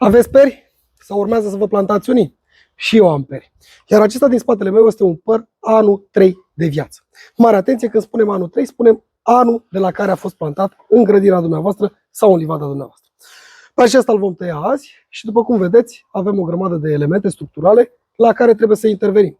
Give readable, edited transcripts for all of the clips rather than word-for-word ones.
Aveți peri? Sau urmează să vă plantați unii? Și eu am peri. Iar acesta din spatele meu este un păr anul 3 de viață. Mare atenție, când spunem anul 3, spunem anul de la care a fost plantat în grădina dumneavoastră sau în livada dumneavoastră. Pe acesta îl vom tăia azi și, după cum vedeți, avem o grămadă de elemente structurale la care trebuie să intervenim.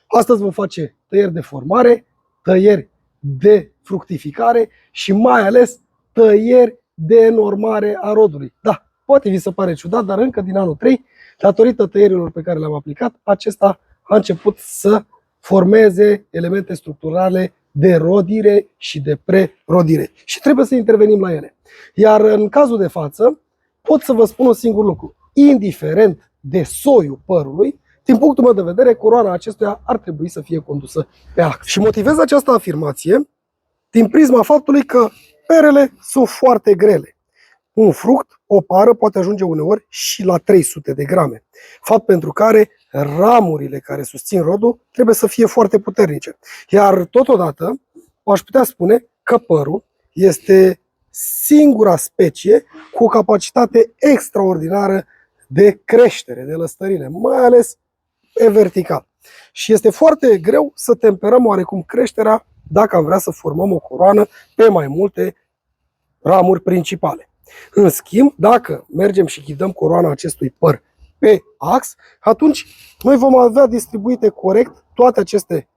Astăzi vom face tăieri de formare, tăieri de fructificare și mai ales tăieri de enormare a rodului. Da, poate vi se pare ciudat, dar încă din anul 3, datorită tăierilor pe care le-am aplicat, acesta a început să formeze elemente structurale de rodire și de prerodire. Și trebuie să intervenim la ele. Iar în cazul de față, pot să vă spun un singur lucru. Indiferent de soiul părului, din punctul meu de vedere, coroana acestuia ar trebui să fie condusă pe ax. Și motivez această afirmație din prisma faptului că perele sunt foarte grele. Un fruct, o pară, poate ajunge uneori și la 300 de grame. Fapt pentru care ramurile care susțin rodul trebuie să fie foarte puternice. Iar totodată, aș putea spune că părul este singura specie cu o capacitate extraordinară de creștere, de lăstărire, mai ales pe vertical. Și este foarte greu să temperăm oarecum creșterea dacă am vrea să formăm o coroană pe mai multe ramuri principale. În schimb, dacă mergem și ghidăm coroana acestui păr pe ax, atunci noi vom avea distribuite corect toate aceste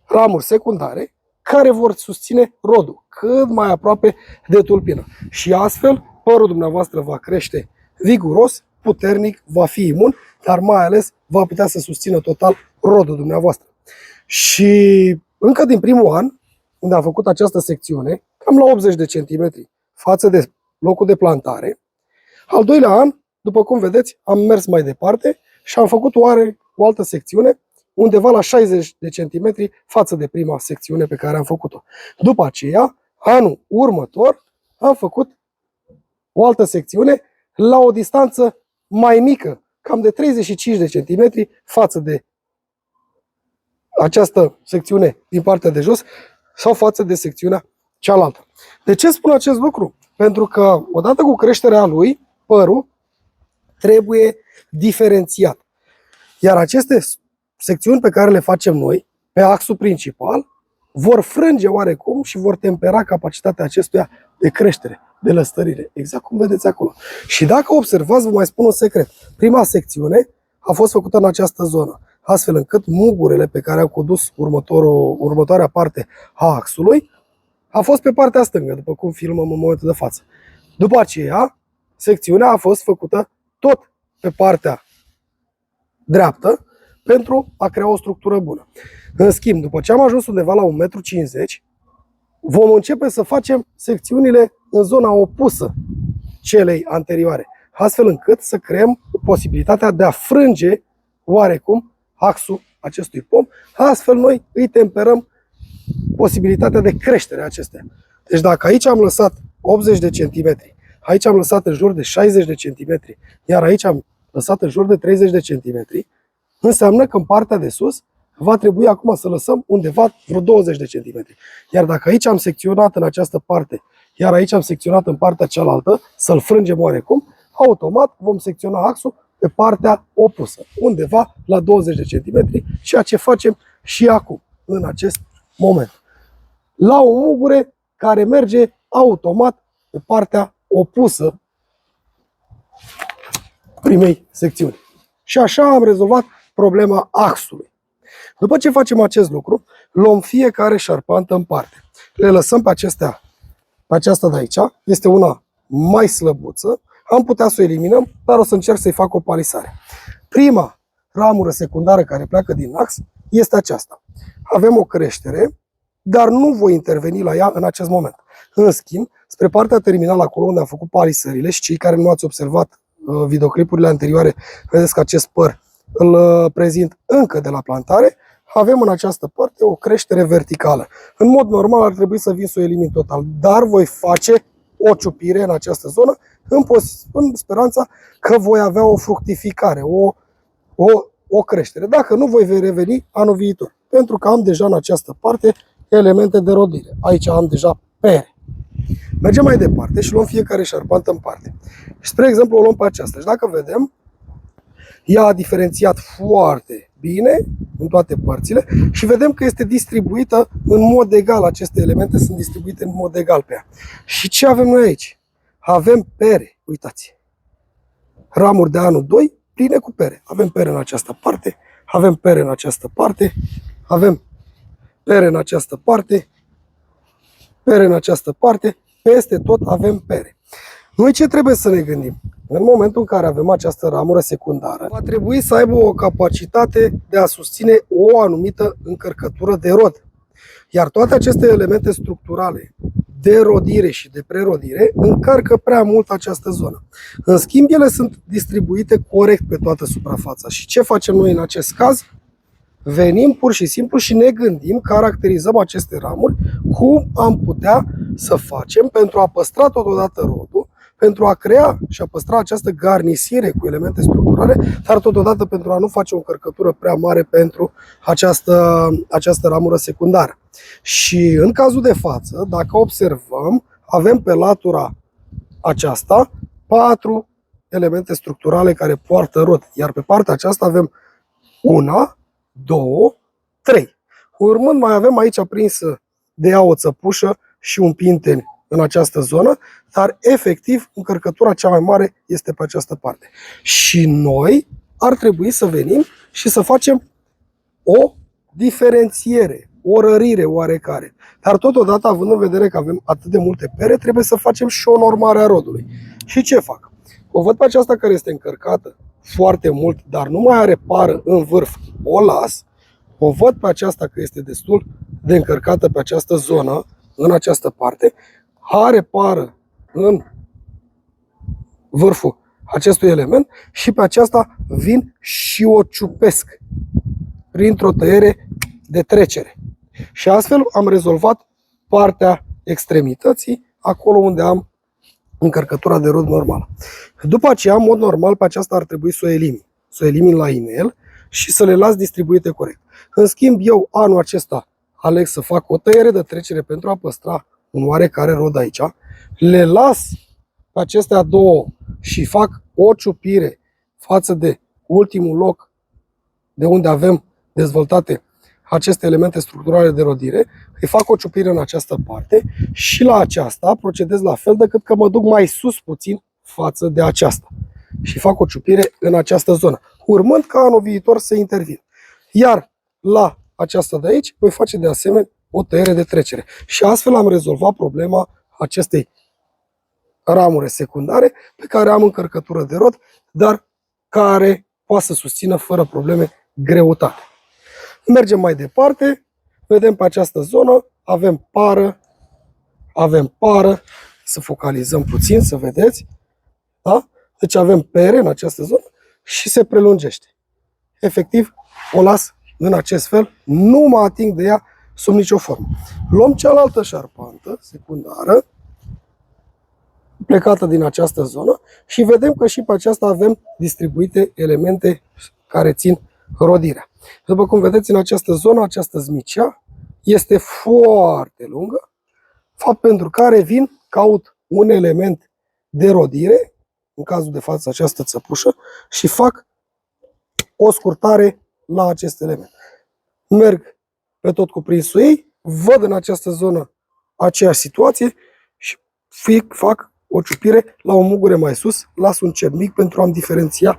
ramuri secundare care vor susține rodul cât mai aproape de tulpină. Și astfel, părul dumneavoastră va crește viguros, puternic, va fi imun, dar mai ales va putea să susțină total rodul dumneavoastră. Și încă din primul an, unde am făcut această secțiune, cam la 80 de centimetri față de locul de plantare, al doilea an, după cum vedeți, am mers mai departe și am făcut o altă secțiune undeva la 60 de centimetri față de prima secțiune pe care am făcut-o. După aceea, anul următor, am făcut o altă secțiune la o distanță mai mică, cam de 35 de centimetri față de această secțiune din partea de jos sau față de secțiunea cealaltă. De ce spun acest lucru? Pentru că, odată cu creșterea lui, părul trebuie diferențiat. Iar aceste secțiuni pe care le facem noi, pe axul principal, vor frânge oarecum și vor tempera capacitatea acestuia de creștere, de lăstărire. Exact cum vedeți acolo. Și dacă observați, vă mai spun un secret. Prima secțiune a fost făcută în această zonă, astfel încât mugurele pe care au condus următoarea parte a axului a fost pe partea stângă, după cum filmăm în momentul de față. După aceea, secțiunea a fost făcută tot pe partea dreaptă pentru a crea o structură bună. În schimb, după ce am ajuns undeva la 1,50 m, vom începe să facem secțiunile în zona opusă celei anterioare, astfel încât să creăm posibilitatea de a frânge oarecum axul acestui pom, astfel noi îi temperăm posibilitatea de creștere a acestea. Deci dacă aici am lăsat 80 de centimetri, aici am lăsat în jur de 60 de centimetri, iar aici am lăsat în jur de 30 de centimetri, înseamnă că în partea de sus va trebui acum să lăsăm undeva vreo 20 de centimetri. Iar dacă aici am secționat în această parte, iar aici am secționat în partea cealaltă, să-l frângem oarecum, automat vom secționa axul pe partea opusă, undeva la 20 de centimetri, ceea ce facem și acum, în acest moment. La o mugure care merge automat pe partea opusă primei secțiuni. Și așa am rezolvat problema axului. După ce facem acest lucru, luăm fiecare șarpantă în parte. Le lăsăm pe acestea, pe aceasta de aici, este una mai slăbuță, am putea să o eliminăm, dar o să încerc să-i fac o palisare. Prima ramură secundară care pleacă din ax este aceasta. Avem o creștere, dar nu voi interveni la ea în acest moment. În schimb, spre partea terminală, acolo unde am făcut palisările, și cei care nu ați observat videoclipurile anterioare, vedeți că acest păr îl prezint încă de la plantare, avem în această parte o creștere verticală. În mod normal ar trebui să vin să o elimin total, dar voi face o ciupire în această zonă în speranța că voi avea o fructificare, o creștere. Dacă nu, voi reveni anul viitor, pentru că am deja în această parte elemente de rodire. Aici am deja pere. Mergem mai departe și luăm fiecare șarpantă în parte. Spre exemplu, o luăm pe aceasta. Și dacă vedem, ea a diferențiat foarte bine în toate părțile și vedem că este distribuită în mod egal. Aceste elemente sunt distribuite în mod egal pe ea. Și ce avem noi aici? Avem pere, uitați. Ramuri de anul 2 pline cu pere. Avem pere în această parte, avem pere în această parte, avem pere în această parte, pere în această parte, peste tot avem pere. Noi ce trebuie să ne gândim? În momentul în care avem această ramură secundară, va trebui să aibă o capacitate de a susține o anumită încărcătură de rod. Iar toate aceste elemente structurale de rodire și de prerodire încarcă prea mult această zonă. În schimb, ele sunt distribuite corect pe toată suprafața. Și ce facem noi în acest caz? Venim pur și simplu și ne gândim, caracterizăm aceste ramuri, cum am putea să facem pentru a păstra totodată rodul, pentru a crea și a păstra această garnisire cu elemente structurale, dar totodată pentru a nu face o încărcătură prea mare pentru această ramură secundară. Și în cazul de față, dacă observăm, avem pe latura aceasta 4 elemente structurale care poartă rod, iar pe partea aceasta avem 1, 2, 3. Urmând, mai avem aici prinsă de ea o țăpușă și un pinten în această zonă, dar efectiv încărcătura cea mai mare este pe această parte. Și noi ar trebui să venim și să facem o diferențiere, o rărire oarecare. Dar totodată, având în vedere că avem atât de multe pere, trebuie să facem și o normare a rodului. Și ce fac? O văd pe aceasta care este încărcată foarte mult, dar nu mai are pară în vârf, o las. O văd pe aceasta că este destul de încărcată pe această zonă, în această parte, are pară în vârful acestui element și pe aceasta vin și o ciupesc printr-o tăiere de trecere. Și astfel am rezolvat partea extremității, acolo unde am încărcătura de rod normală. După aceea, în mod normal, pe aceasta ar trebui să o elimin. Să o elimin la inel și să le las distribuite corect. În schimb, eu anul acesta aleg să fac o tăiere de trecere pentru a păstra un oarecare rod aici. Le las pe acestea două și fac o ciupire față de ultimul loc de unde avem dezvoltate aceste elemente structurale de rodire, îi fac o ciupire în această parte și la aceasta procedez la fel, decât că mă duc mai sus puțin față de aceasta și fac o ciupire în această zonă, urmând ca anul viitor să intervin. Iar la aceasta de aici voi face de asemenea o tăiere de trecere și astfel am rezolvat problema acestei ramure secundare pe care am încărcătură de rod, dar care poate să susțină fără probleme greutate. Mergem mai departe, vedem pe această zonă, avem pară, să focalizăm puțin, să vedeți, da? Deci avem pere în această zonă și se prelungește. Efectiv, o las în acest fel, nu mă ating de ea sub nicio formă. Luăm cealaltă șarpantă secundară, plecată din această zonă și vedem că și pe aceasta avem distribuite elemente care țin rodirea. După cum vedeți, în această zonă, această zmicea este foarte lungă, fapt pentru care vin, caut un element de rodire, în cazul de față această țăpușă, și fac o scurtare la acest element. Merg pe tot cuprinsul ei, văd în această zonă aceeași situație și fac o ciupire la o mugure mai sus, las un cep mic pentru a-mi diferenția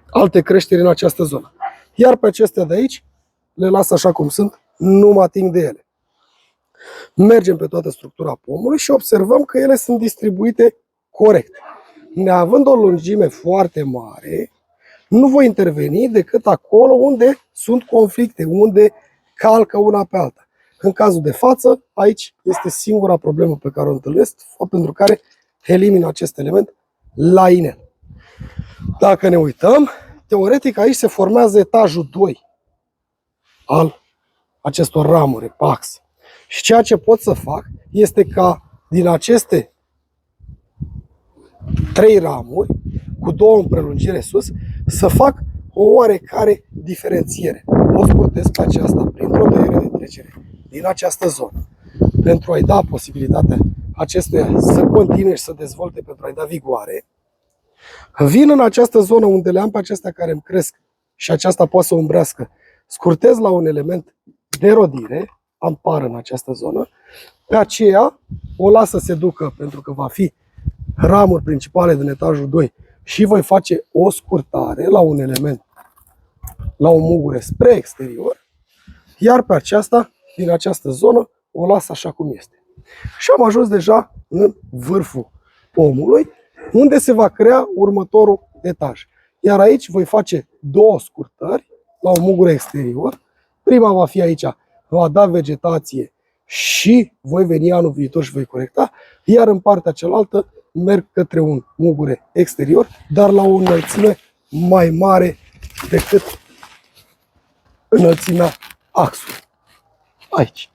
alte creșteri în această zonă. Iar pe acestea de aici le las așa cum sunt, nu mă ating de ele. Mergem pe toată structura pomului și observăm că ele sunt distribuite corect. Neavând o lungime foarte mare, nu voi interveni decât acolo unde sunt conflicte, unde calcă una pe alta. În cazul de față, aici este singura problemă pe care o întâlnesc, pentru care elimin acest element la inel. Dacă ne uităm, teoretic aici se formează etajul 2 al acestor ramuri, pax. Și ceea ce pot să fac este ca din aceste 3 ramuri, cu 2 în prelungire sus, să fac o oarecare diferențiere. O scurtez pe aceasta printr-o tăiere de trecere din această zonă, pentru a-i da posibilitatea acestuia să continue și să dezvolte, pentru a-i da vigoare. Vin în această zonă unde le am pe acestea care îmi cresc și aceasta poate să umbrească. Scurtez la un element de rodire, am par în această zonă, pe aceea o las să se ducă pentru că va fi ramuri principale din etajul 2 și voi face o scurtare la un element, la o mugure spre exterior, iar pe aceasta, din această zonă, o las așa cum este. Și am ajuns deja în vârful pomului, unde se va crea următorul etaj. Iar aici voi face două scurtări la o mugură exterior. Prima va fi aici, va da vegetație și voi veni anul viitor și voi corecta, iar în partea cealaltă merg către un mugure exterior, dar la o înălțime mai mare decât înălțimea axului. Aici.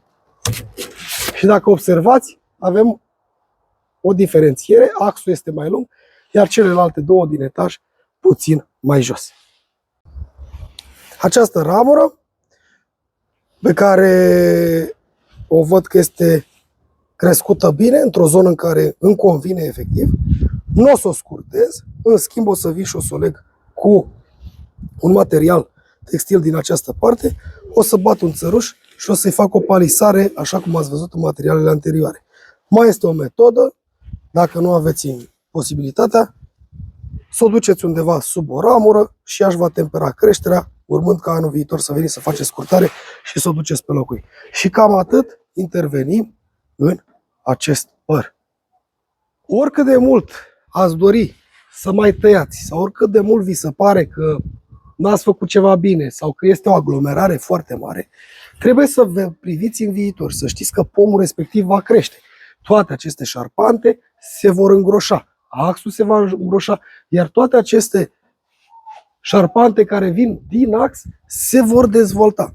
Și dacă observați, avem o diferențiere, axul este mai lung, iar celelalte două din etaj puțin mai jos. Această ramură, pe care o văd că este crescută bine, într-o zonă în care îmi convine efectiv, nu o să o scurtez, în schimb o să vin și o să o leg cu un material textil din această parte, o să bat un țăruș și o să-i fac o palisare, așa cum ați văzut în materialele anterioare. Mai este o metodă, dacă nu aveți posibilitatea, să o duceți undeva sub o ramură și ea își va tempera creșterea, urmând ca anul viitor să veniți să faceți scurtare și să o duceți pe locul ei. Și cam atât intervenim în acest păr. Oricât de mult ați dori să mai tăiați sau oricât de mult vi se pare că n-ați făcut ceva bine sau că este o aglomerare foarte mare, trebuie să vă priviți în viitor, să știți că pomul respectiv va crește. Toate aceste șarpante se vor îngroșa, axul se va îngroșa, iar toate aceste șarpante care vin din ax se vor dezvolta.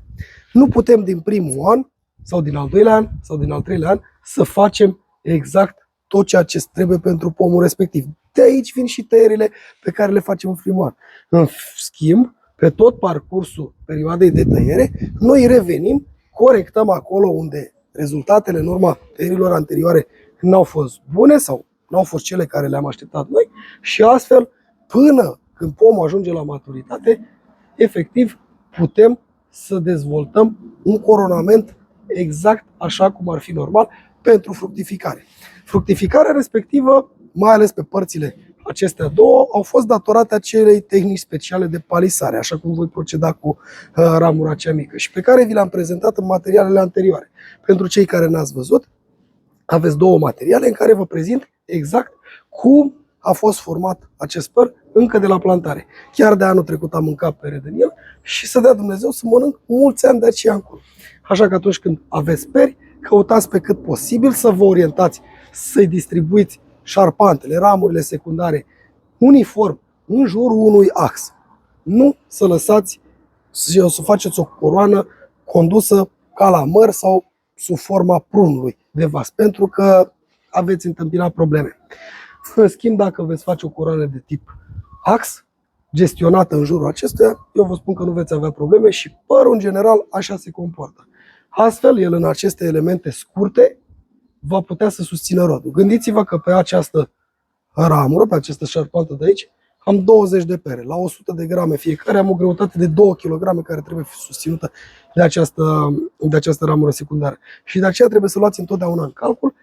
Nu putem din primul an sau din al doilea an sau din al treilea an să facem exact tot ceea ce trebuie pentru pomul respectiv. De aici vin și tăierile pe care le facem în primul an. În schimb, pe tot parcursul perioadei de tăiere, noi revenim, corectăm acolo unde rezultatele în urma tăierilor anterioare n-au fost bune sau n-au fost cele care le-am așteptat noi și astfel, până când pomul ajunge la maturitate, efectiv putem să dezvoltăm un coronament exact așa cum ar fi normal pentru fructificare. Fructificarea respectivă, mai ales pe părțile acestea două, au fost datorate acelei tehnici speciale de palisare, așa cum voi proceda cu ramura cea mică și pe care vi le-am prezentat în materialele anterioare. Pentru cei care n-ați văzut, aveți două materiale în care vă prezint exact cum a fost format acest păr încă de la plantare. Chiar de anul trecut am mâncat pere din el și să dea Dumnezeu să mănânc mulți ani de aceea încolo. Așa că atunci când aveți peri, căutați pe cât posibil să vă orientați, să-i distribuiți șarpantele, ramurile secundare uniform în jurul unui ax. Nu să lăsați să faceți o coroană condusă ca la măr sau sub forma prunului de vas, pentru că aveți întâmpinat probleme. În schimb, dacă veți face o coroană de tip ax, gestionată în jurul acestuia, eu vă spun că nu veți avea probleme și părul în general așa se comportă. Astfel, el în aceste elemente scurte va putea să susțină rodul. Gândiți-vă că pe această ramură, pe această șarpantă de aici, am 20 de pere. La 100 de grame fiecare am o greutate de 2 kg care trebuie susținută de această ramură secundară. Și de aceea trebuie să luați întotdeauna în calcul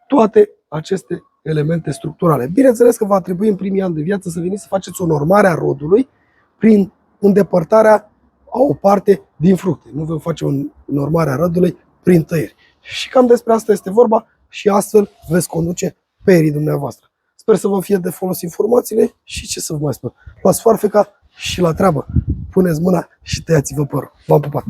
toate aceste elemente structurale. Bineînțeles că va trebui în primii ani de viață să veniți să faceți o normare a rodului prin îndepărtarea a o parte din fructe. Nu vom face o normare a rodului prin tăieri. Și cam despre asta este vorba și astfel veți conduce perii dumneavoastră. Sper să vă fie de folos informațiile și ce să vă mai spun. Luați foarfeca și la treabă. Puneți mâna și tăiați-vă părul. V-am pupat!